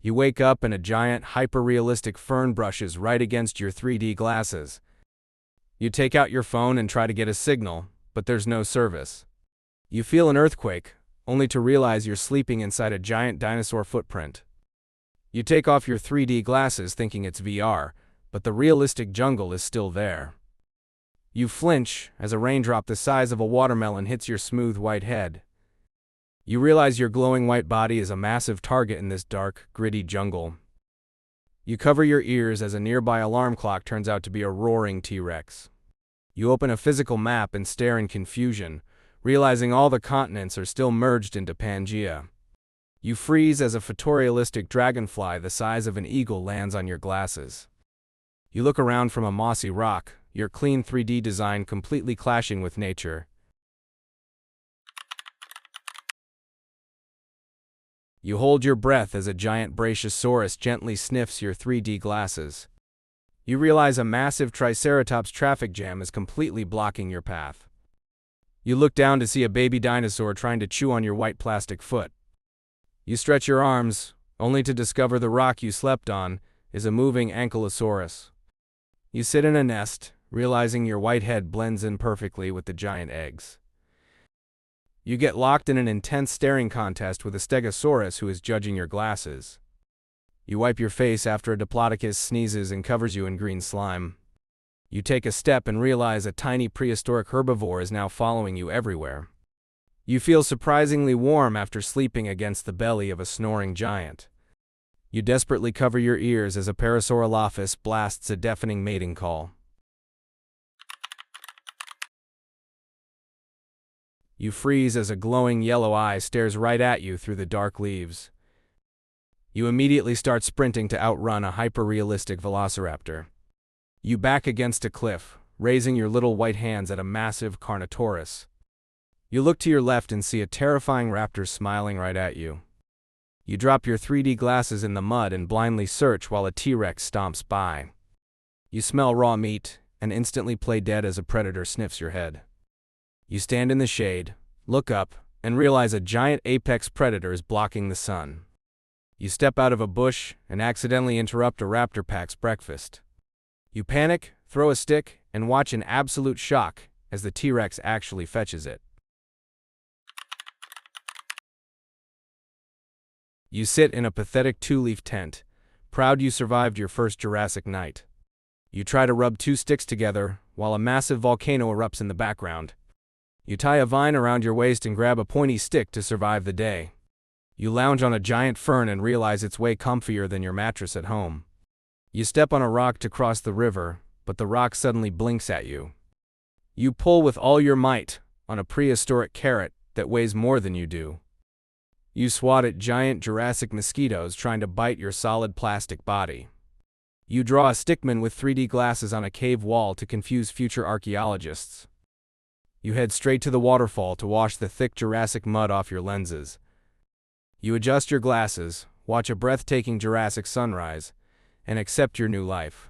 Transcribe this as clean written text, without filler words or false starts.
You wake up and a giant, hyper-realistic fern brushes right against your 3D glasses. You take out your phone and try to get a signal, but there's no service. You feel an earthquake, only to realize you're sleeping inside a giant dinosaur footprint. You take off your 3D glasses thinking it's VR, but the realistic jungle is still there. You flinch as a raindrop the size of a watermelon hits your smooth white head. You realize your glowing white body is a massive target in this dark, gritty jungle. You cover your ears as a nearby alarm clock turns out to be a roaring T-Rex. You open a physical map and stare in confusion, realizing all the continents are still merged into Pangea. You freeze as a photorealistic dragonfly the size of an eagle lands on your glasses. You look around from a mossy rock, your clean 3D design completely clashing with nature. You hold your breath as a giant brachiosaurus gently sniffs your 3D glasses. You realize a massive triceratops traffic jam is completely blocking your path. You look down to see a baby dinosaur trying to chew on your white plastic foot. You stretch your arms, only to discover the rock you slept on is a moving ankylosaurus. You sit in a nest, realizing your white head blends in perfectly with the giant eggs. You get locked in an intense staring contest with a stegosaurus who is judging your glasses. You wipe your face after a diplodocus sneezes and covers you in green slime. You take a step and realize a tiny prehistoric herbivore is now following you everywhere. You feel surprisingly warm after sleeping against the belly of a snoring giant. You desperately cover your ears as a Parasaurolophus blasts a deafening mating call. You freeze as a glowing yellow eye stares right at you through the dark leaves. You immediately start sprinting to outrun a hyper-realistic velociraptor. You back against a cliff, raising your little white hands at a massive Carnotaurus. You look to your left and see a terrifying raptor smiling right at you. You drop your 3D glasses in the mud and blindly search while a T-Rex stomps by. You smell raw meat and instantly play dead as a predator sniffs your head. You stand in the shade, look up, and realize a giant apex predator is blocking the sun. You step out of a bush and accidentally interrupt a raptor pack's breakfast. You panic, throw a stick, and watch in absolute shock as the T-Rex actually fetches it. You sit in a pathetic two-leaf tent, proud you survived your first Jurassic night. You try to rub two sticks together while a massive volcano erupts in the background. You tie a vine around your waist and grab a pointy stick to survive the day. You lounge on a giant fern and realize it's way comfier than your mattress at home. You step on a rock to cross the river, but the rock suddenly blinks at you. You pull with all your might on a prehistoric carrot that weighs more than you do. You swat at giant Jurassic mosquitoes trying to bite your solid plastic body. You draw a stickman with 3D glasses on a cave wall to confuse future archaeologists. You head straight to the waterfall to wash the thick Jurassic mud off your lenses. You adjust your glasses, watch a breathtaking Jurassic sunrise, and accept your new life.